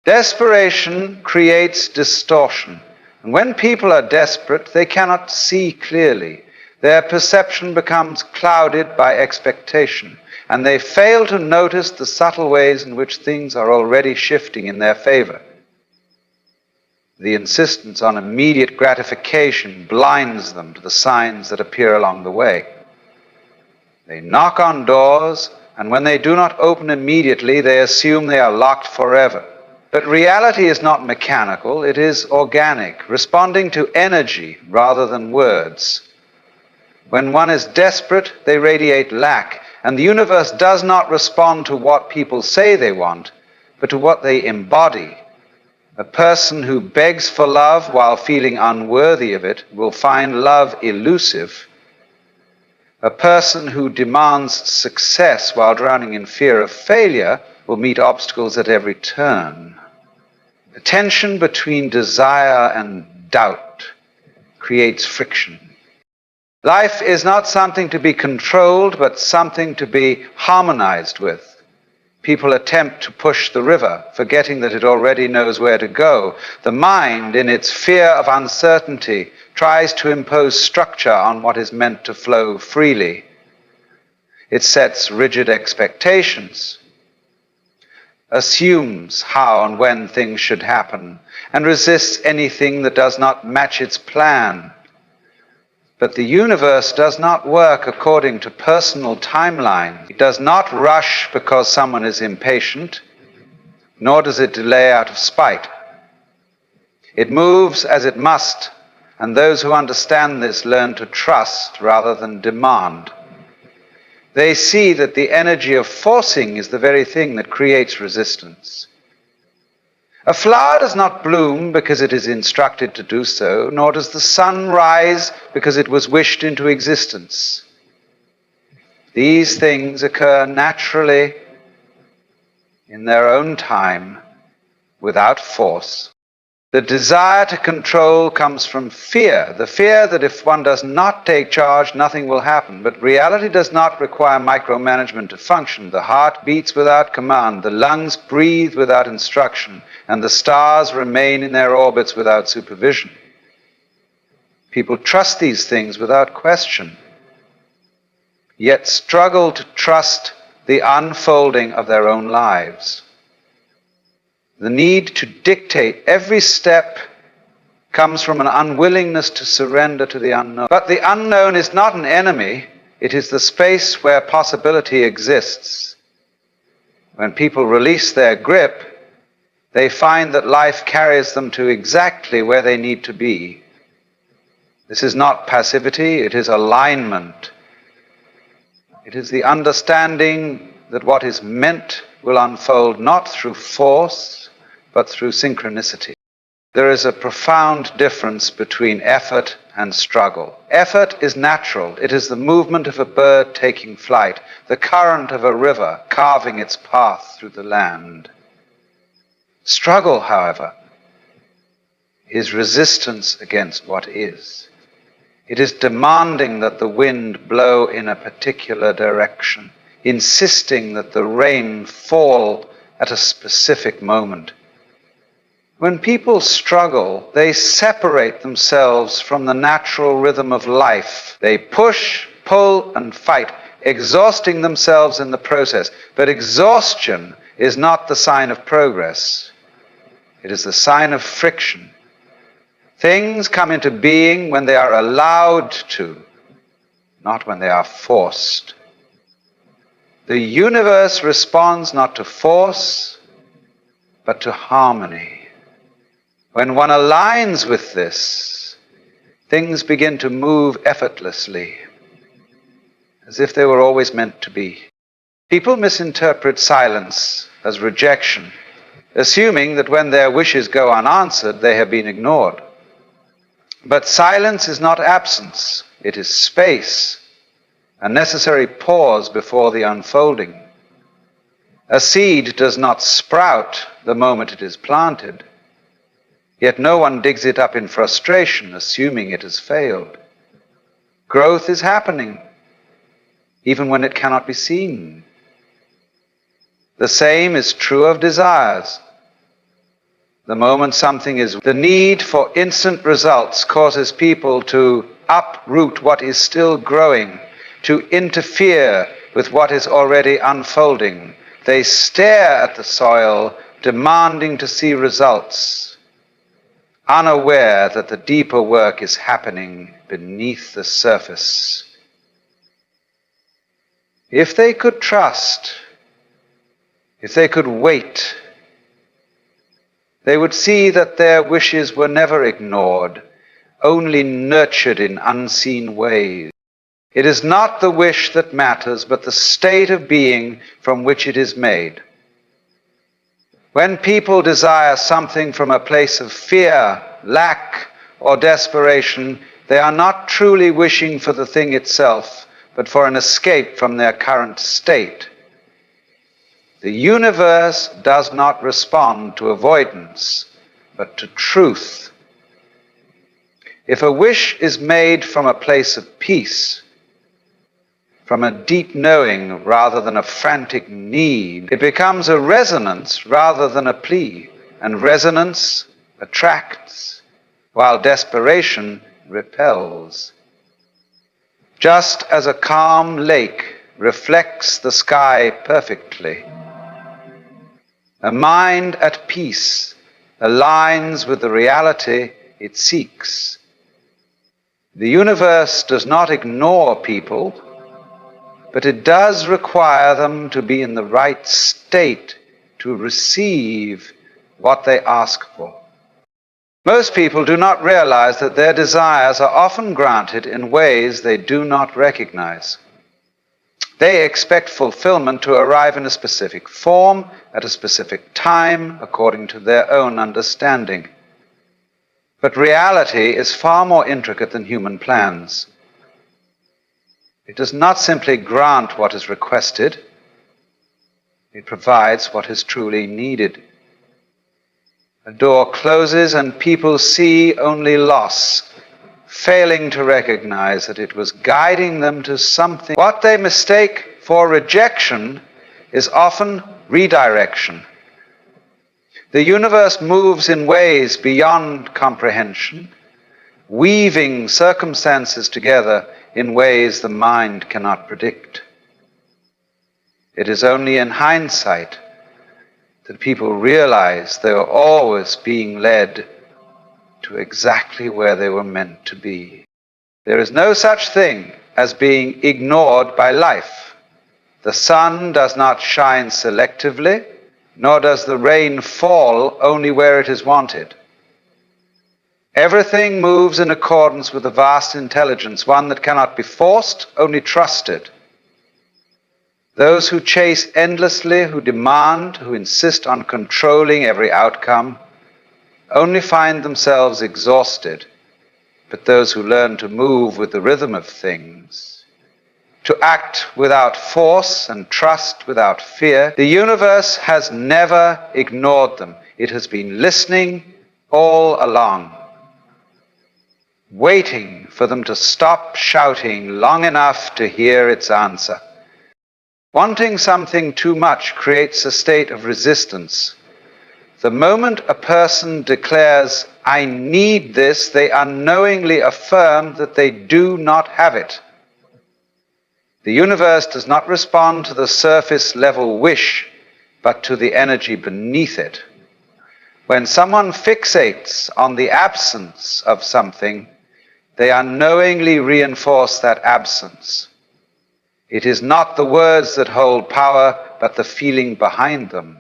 Desperation creates distortion. And when people are desperate, they cannot see clearly. Their perception becomes clouded by expectation, and they fail to notice the subtle ways in which things are already shifting in their favor. The insistence on immediate gratification blinds them to the signs that appear along the way. They knock on doors, and when they do not open immediately, they assume they are locked forever. But reality is not mechanical, it is organic, responding to energy rather than words. When one is desperate, they radiate lack, and the universe does not respond to what people say they want, but to what they embody. A person who begs for love while feeling unworthy of it will find love elusive. A person who demands success while drowning in fear of failure will meet obstacles at every turn. The tension between desire and doubt creates friction. Life is not something to be controlled, but something to be harmonized with. People attempt to push the river, forgetting that it already knows where to go. The mind, in its fear of uncertainty, tries to impose structure on what is meant to flow freely. It sets rigid expectations, assumes how and when things should happen, and resists anything that does not match its plan. But the universe does not work according to personal timelines. It does not rush because someone is impatient, nor does it delay out of spite. It moves as it must, and those who understand this learn to trust rather than demand. They see that the energy of forcing is the very thing that creates resistance. A flower does not bloom because it is instructed to do so, nor does the sun rise because it was wished into existence. These things occur naturally in their own time, without force. The desire to control comes from fear, the fear that if one does not take charge, nothing will happen. But reality does not require micromanagement to function. The heart beats without command, the lungs breathe without instruction, and the stars remain in their orbits without supervision. People trust these things without question, yet struggle to trust the unfolding of their own lives. The need to dictate every step comes from an unwillingness to surrender to the unknown. But the unknown is not an enemy, it is the space where possibility exists. When people release their grip, they find that life carries them to exactly where they need to be. This is not passivity, it is alignment. It is the understanding that what is meant will unfold not through force, but through synchronicity. There is a profound difference between effort and struggle. Effort is natural. It is the movement of a bird taking flight, the current of a river carving its path through the land. Struggle, however, is resistance against what is. It is demanding that the wind blow in a particular direction, insisting that the rain fall at a specific moment. When people struggle, they separate themselves from the natural rhythm of life. They push, pull, and fight, exhausting themselves in the process. But exhaustion is not the sign of progress. It is the sign of friction. Things come into being when they are allowed to, not when they are forced. The universe responds not to force, but to harmony. When one aligns with this, things begin to move effortlessly, as if they were always meant to be. People misinterpret silence as rejection, assuming that when their wishes go unanswered, they have been ignored. But silence is not absence, it is space, a necessary pause before the unfolding. A seed does not sprout the moment it is planted, yet no one digs it up in frustration, assuming it has failed. Growth is happening, even when it cannot be seen. The same is true of desires. The moment something is, the need for instant results causes people to uproot what is still growing, to interfere with what is already unfolding. They stare at the soil, demanding to see results, unaware that the deeper work is happening beneath the surface. If they could trust, if they could wait, they would see that their wishes were never ignored, only nurtured in unseen ways. It is not the wish that matters, but the state of being from which it is made. When people desire something from a place of fear, lack, or desperation, they are not truly wishing for the thing itself, but for an escape from their current state. The universe does not respond to avoidance, but to truth. If a wish is made from a place of peace, from a deep knowing rather than a frantic need, it becomes a resonance rather than a plea, and resonance attracts, while desperation repels. Just as a calm lake reflects the sky perfectly, a mind at peace aligns with the reality it seeks. The universe does not ignore people, but it does require them to be in the right state to receive what they ask for. Most people do not realize that their desires are often granted in ways they do not recognize. They expect fulfillment to arrive in a specific form, at a specific time, according to their own understanding. But reality is far more intricate than human plans. It does not simply grant what is requested, it provides what is truly needed. A door closes and people see only loss, failing to recognize that it was guiding them to something. What they mistake for rejection is often redirection. The universe moves in ways beyond comprehension, weaving circumstances together in ways the mind cannot predict. It is only in hindsight that people realize they are always being led to exactly where they were meant to be. There is no such thing as being ignored by life. The sun does not shine selectively, nor does the rain fall only where it is wanted. Everything moves in accordance with a vast intelligence, one that cannot be forced, only trusted. Those who chase endlessly, who demand, who insist on controlling every outcome, only find themselves exhausted. But those who learn to move with the rhythm of things, to act without force and trust without fear, the universe has never ignored them. It has been listening all along, waiting for them to stop shouting long enough to hear its answer. Wanting something too much creates a state of resistance. The moment a person declares, "I need this," they unknowingly affirm that they do not have it. The universe does not respond to the surface level wish, but to the energy beneath it. When someone fixates on the absence of something, they unknowingly reinforce that absence. It is not the words that hold power, but the feeling behind them.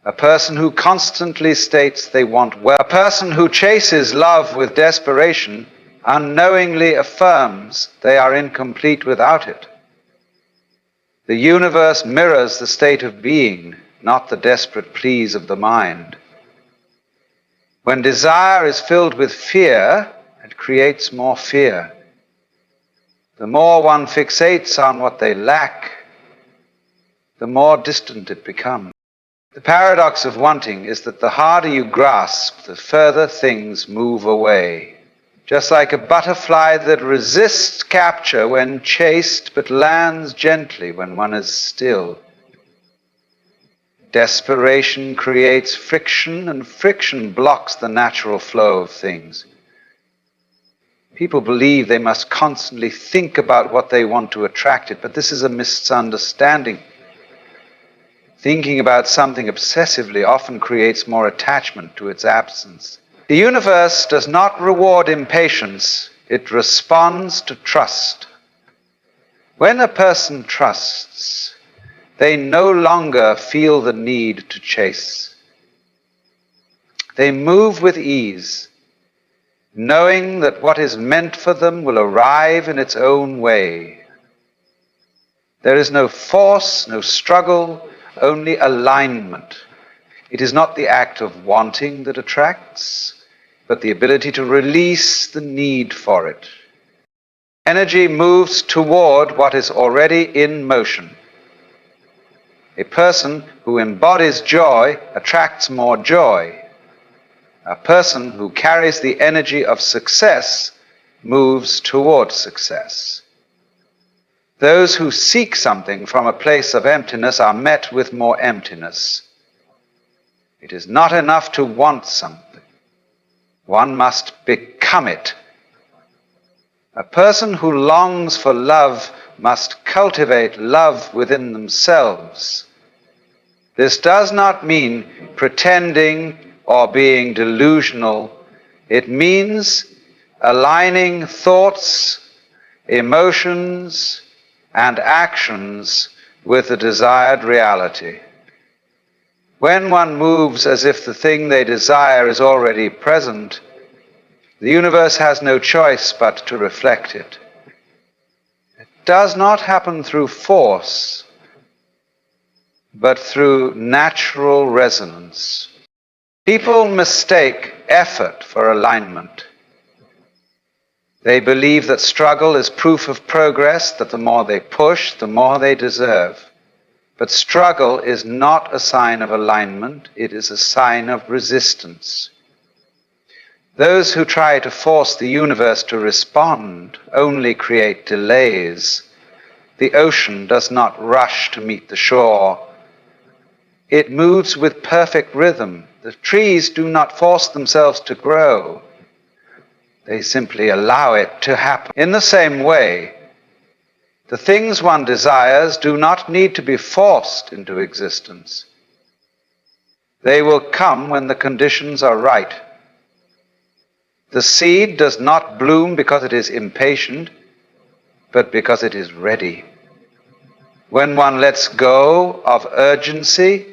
A person who constantly states they want well, a person who chases love with desperation, unknowingly affirms they are incomplete without it. The universe mirrors the state of being, not the desperate pleas of the mind. When desire is filled with fear, it creates more fear. The more one fixates on what they lack, the more distant it becomes. The paradox of wanting is that the harder you grasp, the further things move away. Just like a butterfly that resists capture when chased, but lands gently when one is still. Desperation creates friction, and friction blocks the natural flow of things. People believe they must constantly think about what they want to attract it, but this is a misunderstanding. Thinking about something obsessively often creates more attachment to its absence. The universe does not reward impatience, it responds to trust. When a person trusts, they no longer feel the need to chase. They move with ease, knowing that what is meant for them will arrive in its own way. There is no force, no struggle, only alignment. It is not the act of wanting that attracts, but the ability to release the need for it. Energy moves toward what is already in motion. A person who embodies joy attracts more joy. A person who carries the energy of success moves toward success. Those who seek something from a place of emptiness are met with more emptiness. It is not enough to want something. One must become it. A person who longs for love must cultivate love within themselves. This does not mean pretending or being delusional. It means aligning thoughts, emotions, and actions with the desired reality. When one moves as if the thing they desire is already present, the universe has no choice but to reflect it. It does not happen through force, but through natural resonance. People mistake effort for alignment. They believe that struggle is proof of progress, that the more they push, the more they deserve. But struggle is not a sign of alignment, it is a sign of resistance. Those who try to force the universe to respond only create delays. The ocean does not rush to meet the shore. It moves with perfect rhythm. The trees do not force themselves to grow. They simply allow it to happen. In the same way, the things one desires do not need to be forced into existence. They will come when the conditions are right. The seed does not bloom because it is impatient, but because it is ready. When one lets go of urgency,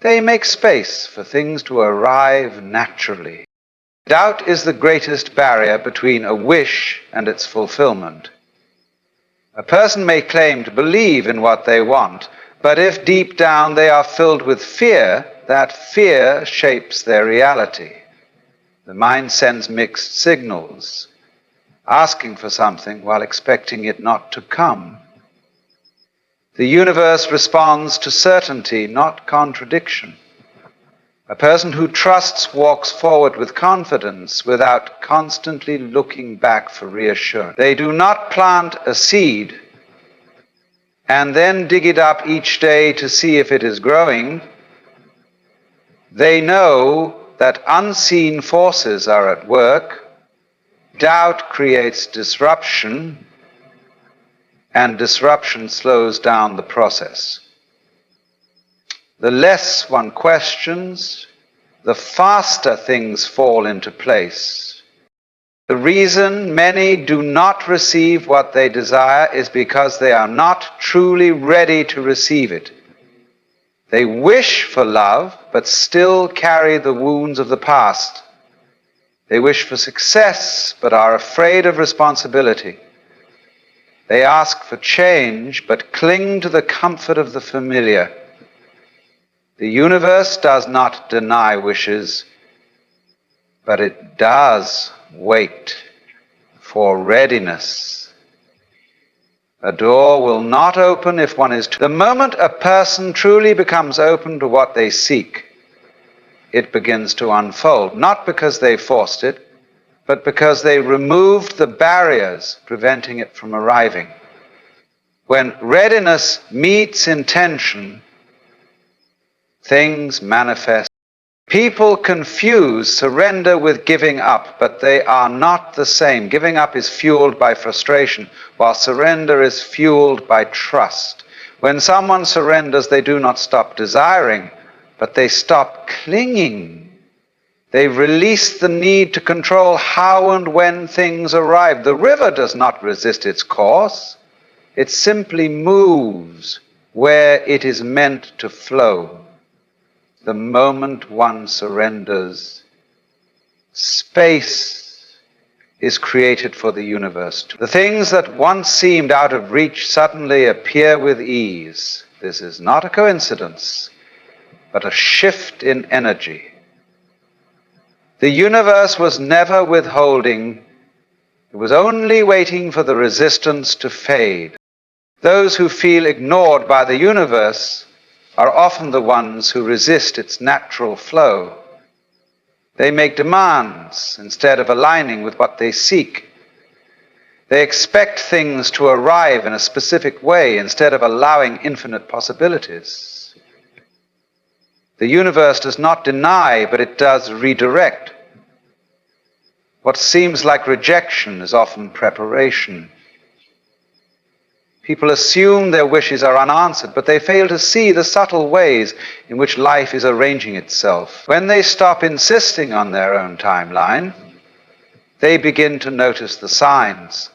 they make space for things to arrive naturally. Doubt is the greatest barrier between a wish and its fulfillment. A person may claim to believe in what they want, but if deep down they are filled with fear, that fear shapes their reality. The mind sends mixed signals, asking for something while expecting it not to come. The universe responds to certainty, not contradiction. A person who trusts walks forward with confidence without constantly looking back for reassurance. They do not plant a seed and then dig it up each day to see if it is growing. They know that unseen forces are at work. Doubt creates disruption, and disruption slows down the process. The less one questions, the faster things fall into place. The reason many do not receive what they desire is because they are not truly ready to receive it. They wish for love, but still carry the wounds of the past. They wish for success, but are afraid of responsibility. They ask for change, but cling to the comfort of the familiar. The universe does not deny wishes, but it does wait for readiness. A door will not open if one is the moment a person truly becomes open to what they seek, it begins to unfold, not because they forced it, but because they removed the barriers preventing it from arriving. When readiness meets intention, things manifest. People confuse surrender with giving up, but they are not the same. Giving up is fueled by frustration, while surrender is fueled by trust. When someone surrenders, they do not stop desiring, but they stop clinging. They release the need to control how and when things arrive. The river does not resist its course. It simply moves where it is meant to flow. The moment one surrenders, space is created for the universe. The things that once seemed out of reach suddenly appear with ease. This is not a coincidence, but a shift in energy. The universe was never withholding. It was only waiting for the resistance to fade. Those who feel ignored by the universe are often the ones who resist its natural flow. They make demands instead of aligning with what they seek. They expect things to arrive in a specific way instead of allowing infinite possibilities. The universe does not deny, but it does redirect. What seems like rejection is often preparation. People assume their wishes are unanswered, but they fail to see the subtle ways in which life is arranging itself. When they stop insisting on their own timeline, they begin to notice the signs.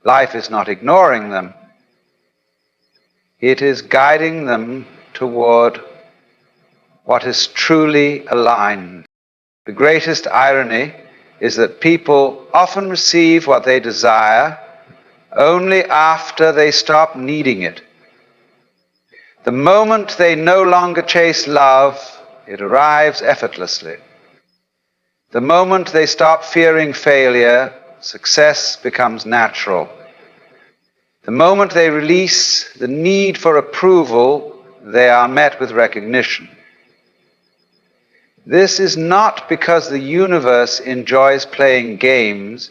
Life is not ignoring them. It is guiding them toward what is truly aligned. The greatest irony is that people often receive what they desire only after they stop needing it. The moment they no longer chase love, it arrives effortlessly. The moment they stop fearing failure, success becomes natural. The moment they release the need for approval, they are met with recognition. This is not because the universe enjoys playing games,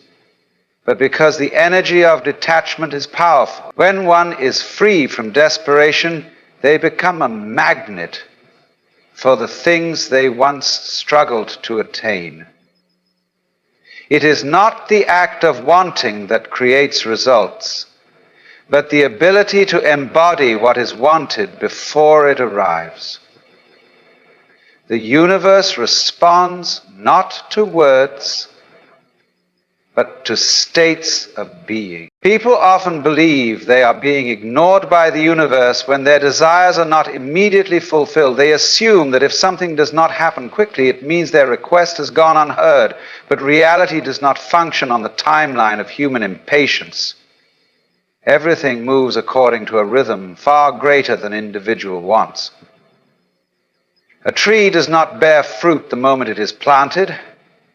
but because the energy of detachment is powerful. When one is free from desperation, they become a magnet for the things they once struggled to attain. It is not the act of wanting that creates results, but the ability to embody what is wanted before it arrives. The universe responds not to words, but to states of being. People often believe they are being ignored by the universe when their desires are not immediately fulfilled. They assume that if something does not happen quickly, it means their request has gone unheard. But reality does not function on the timeline of human impatience. Everything moves according to a rhythm far greater than individual wants. A tree does not bear fruit the moment it is planted,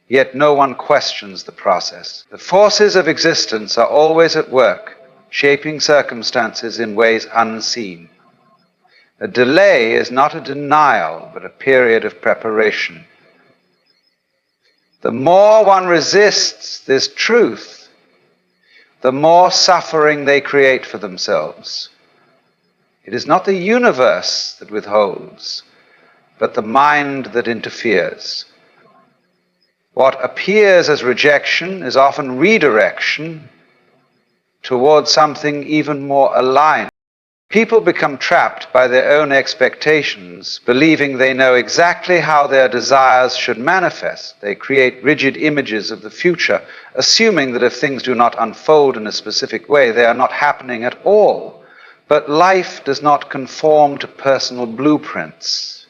yet no one questions the process. The forces of existence are always at work, shaping circumstances in ways unseen. A delay is not a denial, but a period of preparation. The more one resists this truth, the more suffering they create for themselves. It is not the universe that withholds, but the mind that interferes. What appears as rejection is often redirection towards something even more aligned. People become trapped by their own expectations, believing they know exactly how their desires should manifest. They create rigid images of the future, assuming that if things do not unfold in a specific way, they are not happening at all. But life does not conform to personal blueprints.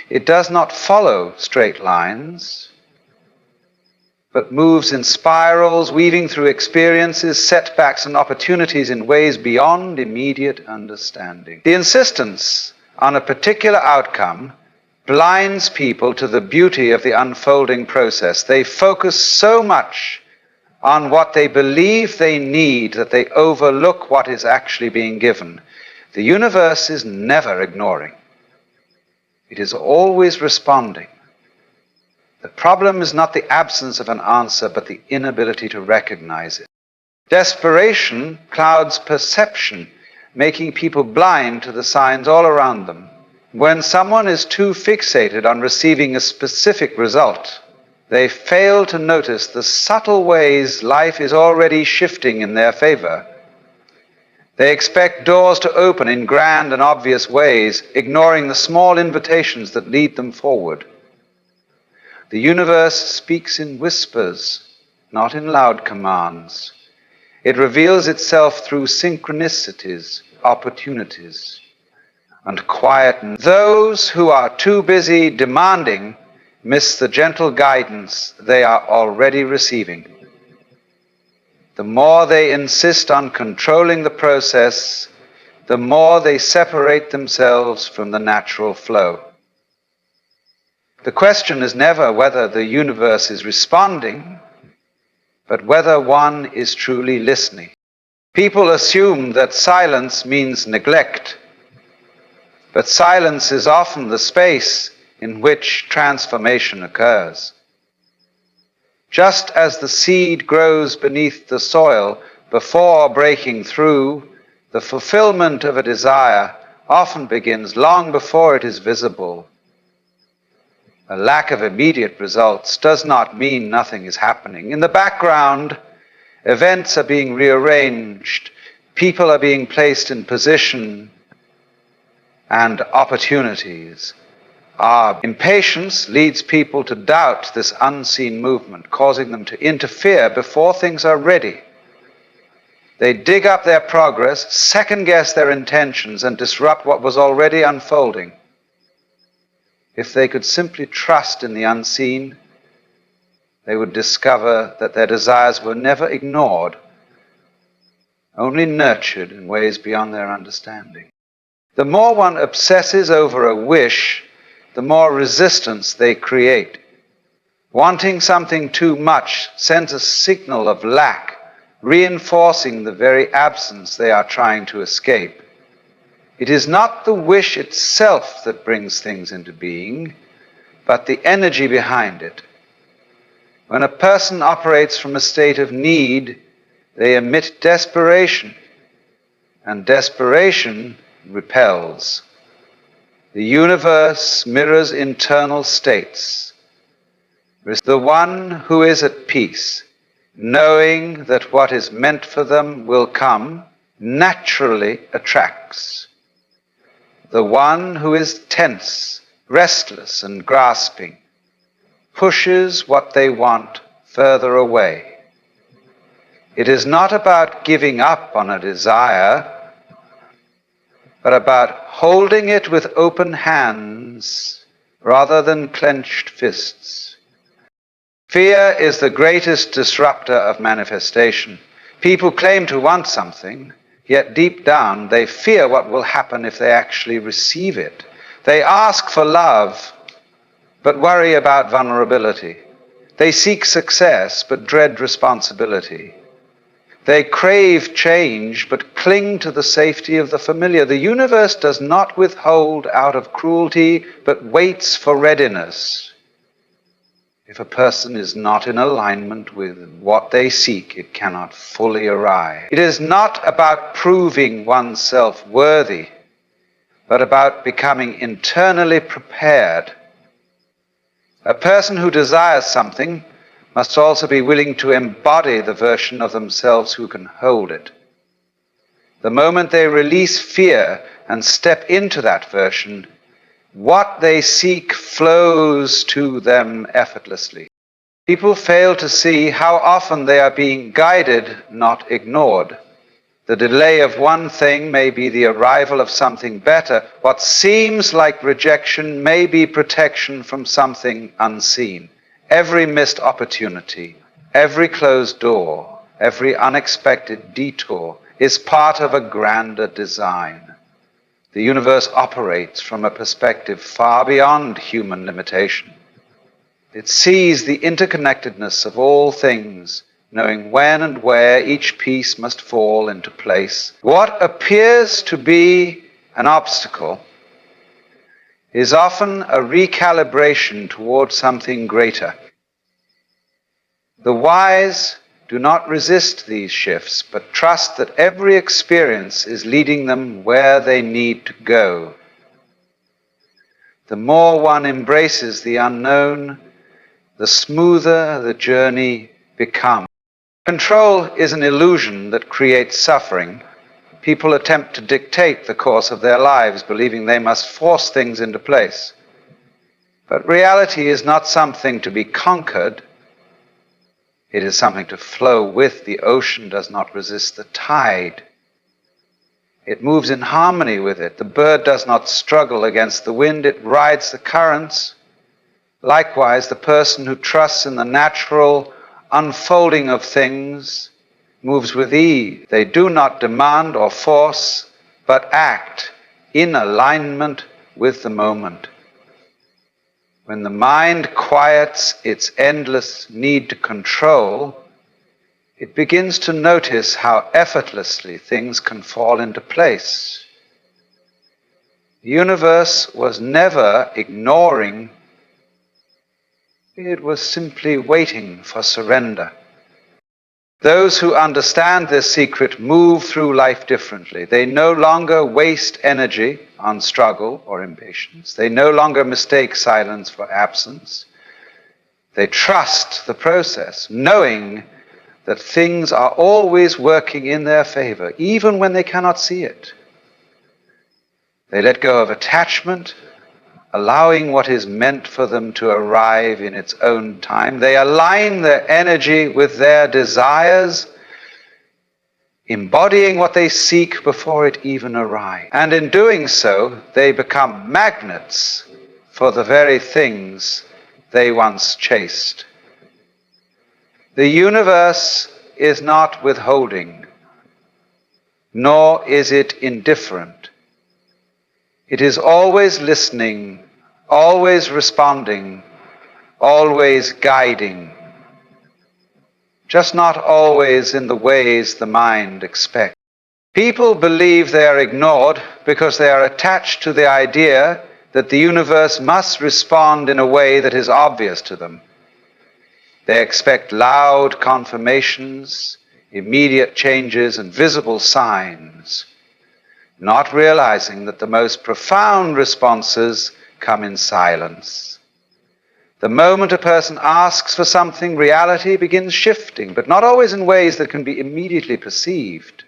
It does not follow straight lines, but moves in spirals, weaving through experiences, setbacks, and opportunities in ways beyond immediate understanding. The insistence on a particular outcome blinds people to the beauty of the unfolding process. They focus so much on what they believe they need that they overlook what is actually being given. The universe is never ignoring. It is always responding. The problem is not the absence of an answer, but the inability to recognize it. Desperation clouds perception. making people blind to the signs all around them. When someone is too fixated on receiving a specific result, they fail to notice the subtle ways life is already shifting in their favor. They expect doors to open in grand and obvious ways, ignoring the small invitations that lead them forward. The universe speaks in whispers, not in loud commands. It reveals itself through synchronicities, opportunities, and quieten. Those who are too busy demanding miss the gentle guidance they are already receiving. The more they insist on controlling the process, the more they separate themselves from the natural flow. The question is never whether the universe is responding, but whether one is truly listening. People assume that silence means neglect, but silence is often the space in which transformation occurs. Just as the seed grows beneath the soil before breaking through, the fulfillment of a desire often begins long before it is visible. A lack of immediate results does not mean nothing is happening. In the background, events are being rearranged, people are being placed in position, and opportunities. Our impatience leads people to doubt this unseen movement, causing them to interfere before things are ready. They dig up their progress, second-guess their intentions, and disrupt what was already unfolding. If they could simply trust in the unseen, they would discover that their desires were never ignored, only nurtured in ways beyond their understanding. The more one obsesses over a wish, the more resistance they create. Wanting something too much sends a signal of lack, reinforcing the very absence they are trying to escape. It is not the wish itself that brings things into being, but the energy behind it. When a person operates from a state of need, they emit desperation, and desperation repels. The universe mirrors internal states. The one who is at peace, knowing that what is meant for them will come, naturally attracts. The one who is tense, restless, and grasping pushes what they want further away. It is not about giving up on a desire, but about holding it with open hands rather than clenched fists. Fear is the greatest disruptor of manifestation. People claim to want something, yet deep down they fear what will happen if they actually receive it. They ask for love, but worry about vulnerability. They seek success, but dread responsibility. They crave change, but cling to the safety of the familiar. The universe does not withhold out of cruelty, but waits for readiness. If a person is not in alignment with what they seek, it cannot fully arrive. It is not about proving oneself worthy, but about becoming internally prepared. A person who desires something must also be willing to embody the version of themselves who can hold it. The moment they release fear and step into that version, what they seek flows to them effortlessly. People fail to see how often they are being guided, not ignored. The delay of one thing may be the arrival of something better. What seems like rejection may be protection from something unseen. Every missed opportunity, every closed door, every unexpected detour is part of a grander design. The universe operates from a perspective far beyond human limitation. It sees the interconnectedness of all things, knowing when and where each piece must fall into place. What appears to be an obstacle is often a recalibration toward something greater. The wise do not resist these shifts, but trust that every experience is leading them where they need to go. The more one embraces the unknown, the smoother the journey becomes. Control is an illusion that creates suffering. People attempt to dictate the course of their lives, believing they must force things into place. But reality is not something to be conquered. It is something to flow with. The ocean does not resist the tide. It moves in harmony with it. The bird does not struggle against the wind. It rides the currents. Likewise, the person who trusts in the natural unfolding of things moves with ease. They do not demand or force, but act in alignment with the moment. When the mind quiets its endless need to control, it begins to notice how effortlessly things can fall into place. The universe was never ignoring. It was simply waiting for surrender. Those who understand this secret move through life differently. They no longer waste energy on struggle or impatience. They no longer mistake silence for absence. They trust the process, knowing that things are always working in their favor, even when they cannot see it. They let go of attachment, allowing what is meant for them to arrive in its own time. They align their energy with their desires, embodying what they seek before it even arrives. And in doing so, they become magnets for the very things they once chased. The universe is not withholding, nor is it indifferent. It is always listening, always responding, always guiding, just not always in the ways the mind expects. People believe they are ignored because they are attached to the idea that the universe must respond in a way that is obvious to them. They expect loud confirmations, immediate changes, and visible signs, not realizing that the most profound responses come in silence. The moment a person asks for something, reality begins shifting, but not always in ways that can be immediately perceived.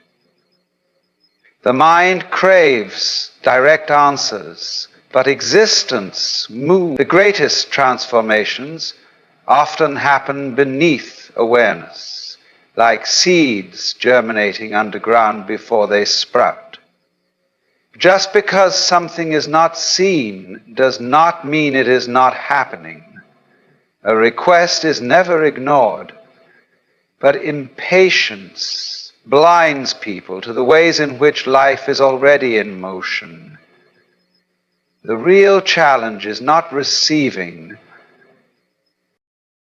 The mind craves direct answers, but existence moves. The greatest transformations often happen beneath awareness, like seeds germinating underground before they sprout. Just because something is not seen does not mean it is not happening. A request is never ignored, but impatience blinds people to the ways in which life is already in motion. The real challenge is not receiving.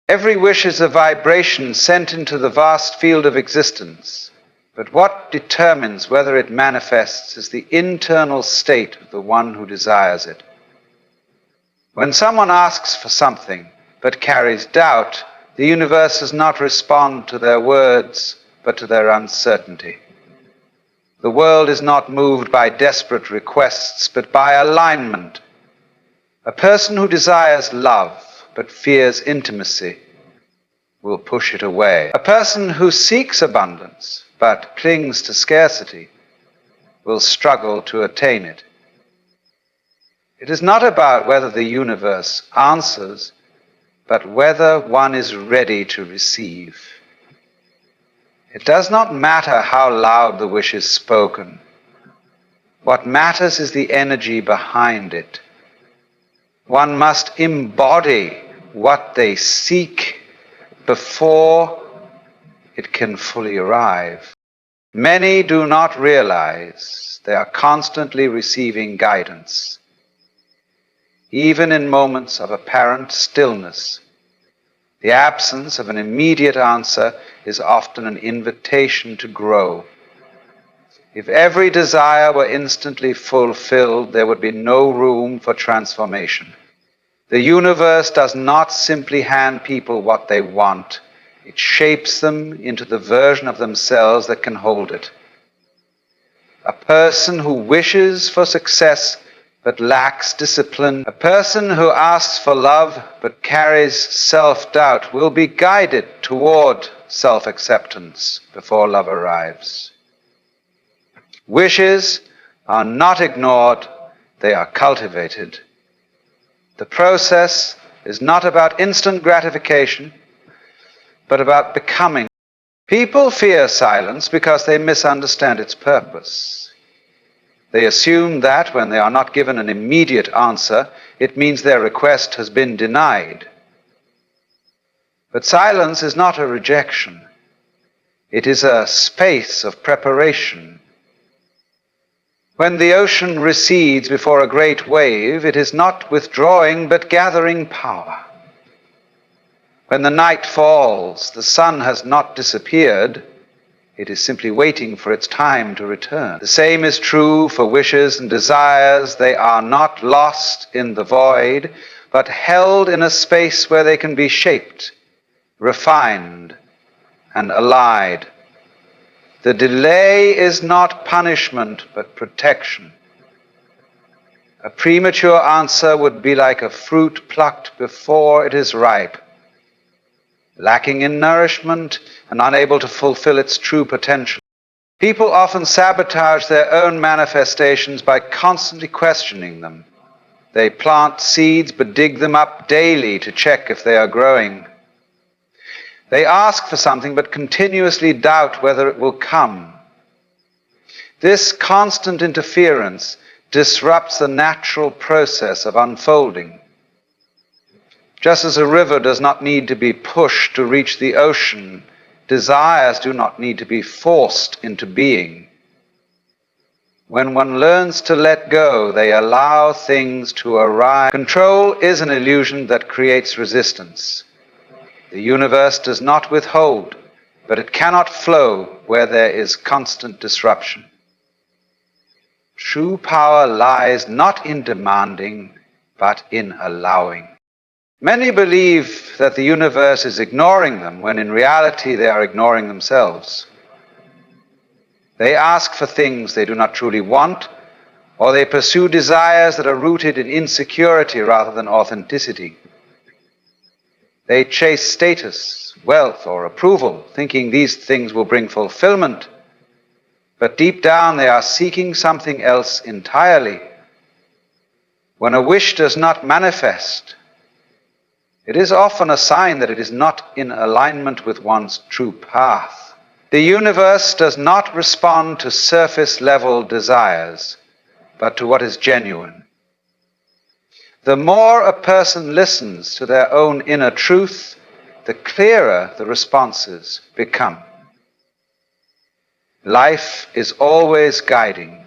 Every wish is a vibration sent into the vast field of existence. But what determines whether it manifests is the internal state of the one who desires it. When someone asks for something but carries doubt, the universe does not respond to their words, but to their uncertainty. The world is not moved by desperate requests, but by alignment. A person who desires love but fears intimacy will push it away. A person who seeks abundance but clings to scarcity will struggle to attain it. It is not about whether the universe answers, but whether one is ready to receive. It does not matter how loud the wish is spoken. What matters is the energy behind it. One must embody what they seek before it can fully arrive. Many do not realize they are constantly receiving guidance. Even in moments of apparent stillness, the absence of an immediate answer is often an invitation to grow. If every desire were instantly fulfilled, there would be no room for transformation. The universe does not simply hand people what they want. It shapes them into the version of themselves that can hold it. A person who wishes for success but lacks discipline, a person who asks for love but carries self-doubt will be guided toward self-acceptance before love arrives. Wishes are not ignored, they are cultivated. The process is not about instant gratification, but about becoming. People fear silence because they misunderstand its purpose. They assume that when they are not given an immediate answer, it means their request has been denied. But silence is not a rejection. It is a space of preparation. When the ocean recedes before a great wave, it is not withdrawing but gathering power. When the night falls, the sun has not disappeared. It is simply waiting for its time to return. The same is true for wishes and desires. They are not lost in the void, but held in a space where they can be shaped, refined, and allied. The delay is not punishment, but protection. A premature answer would be like a fruit plucked before it is ripe, lacking in nourishment and unable to fulfill its true potential. People often sabotage their own manifestations by constantly questioning them. They plant seeds but dig them up daily to check if they are growing. They ask for something but continuously doubt whether it will come. This constant interference disrupts the natural process of unfolding. Just as a river does not need to be pushed to reach the ocean, desires do not need to be forced into being. When one learns to let go, they allow things to arise. Control is an illusion that creates resistance. The universe does not withhold, but it cannot flow where there is constant disruption. True power lies not in demanding, but in allowing. Many believe that the universe is ignoring them, when in reality they are ignoring themselves. They ask for things they do not truly want, or they pursue desires that are rooted in insecurity rather than authenticity. They chase status, wealth, or approval, thinking these things will bring fulfillment, but deep down they are seeking something else entirely. When a wish does not manifest, it is often a sign that it is not in alignment with one's true path. The universe does not respond to surface-level desires, but to what is genuine. The more a person listens to their own inner truth, the clearer the responses become. Life is always guiding,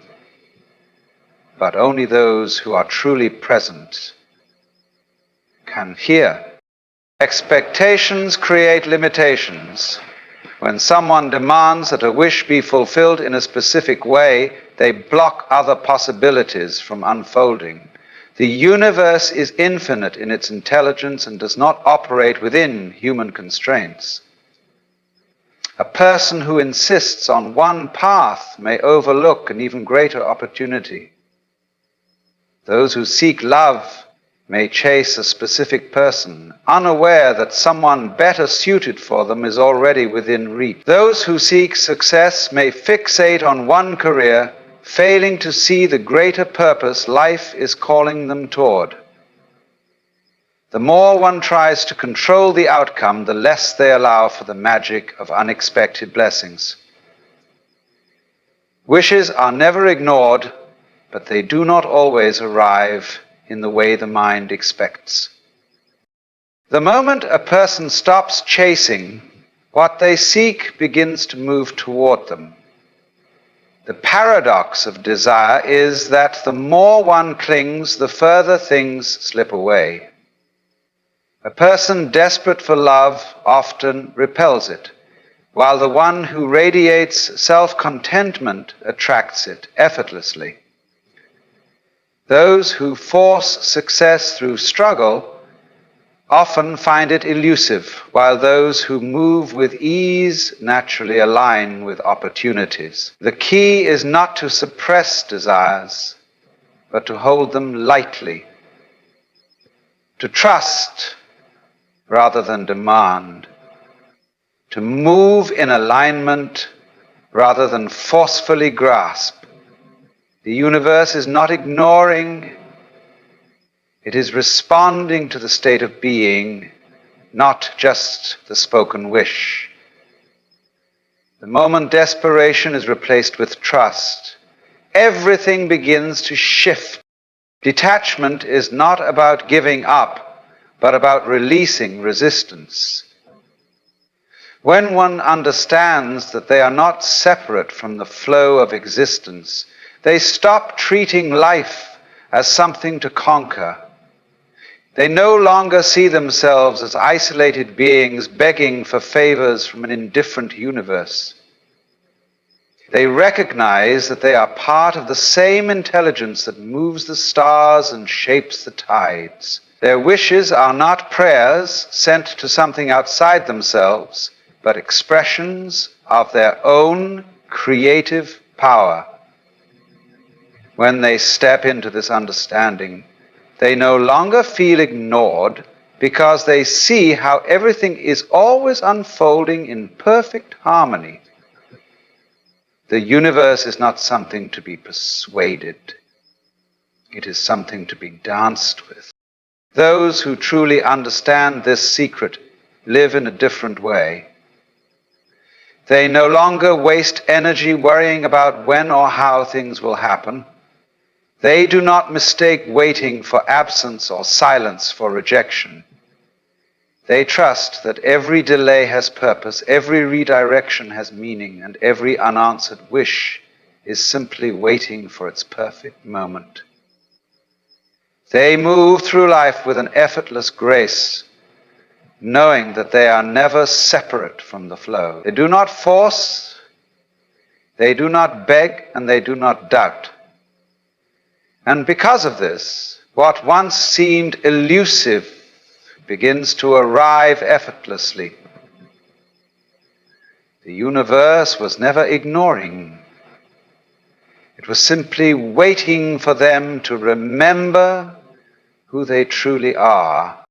but only those who are truly present can hear. Expectations create limitations. When someone demands that a wish be fulfilled in a specific way, they block other possibilities from unfolding. The universe is infinite in its intelligence and does not operate within human constraints. A person who insists on one path may overlook an even greater opportunity. Those who seek love may chase a specific person, unaware that someone better suited for them is already within reach. Those who seek success may fixate on one career, failing to see the greater purpose life is calling them toward. The more one tries to control the outcome, the less they allow for the magic of unexpected blessings. Wishes are never ignored, but they do not always arrive in the way the mind expects. The moment a person stops chasing, what they seek begins to move toward them. The paradox of desire is that the more one clings, the further things slip away. A person desperate for love often repels it, while the one who radiates self-contentment attracts it effortlessly. Those who force success through struggle often find it elusive, while those who move with ease naturally align with opportunities. The key is not to suppress desires, but to hold them lightly, to trust rather than demand, to move in alignment rather than forcefully grasp. The universe is not ignoring, it is responding to the state of being, not just the spoken wish. The moment desperation is replaced with trust, everything begins to shift. Detachment is not about giving up, but about releasing resistance. When one understands that they are not separate from the flow of existence, they stop treating life as something to conquer. They no longer see themselves as isolated beings begging for favors from an indifferent universe. They recognize that they are part of the same intelligence that moves the stars and shapes the tides. Their wishes are not prayers sent to something outside themselves, but expressions of their own creative power. When they step into this understanding, they no longer feel ignored because they see how everything is always unfolding in perfect harmony. The universe is not something to be persuaded. It is something to be danced with. Those who truly understand this secret live in a different way. They no longer waste energy worrying about when or how things will happen. They do not mistake waiting for absence or silence for rejection. They trust that every delay has purpose, every redirection has meaning, and every unanswered wish is simply waiting for its perfect moment. They move through life with an effortless grace, knowing that they are never separate from the flow. They do not force, they do not beg, and they do not doubt. And because of this, what once seemed elusive begins to arrive effortlessly. The universe was never ignoring. It was simply waiting for them to remember who they truly are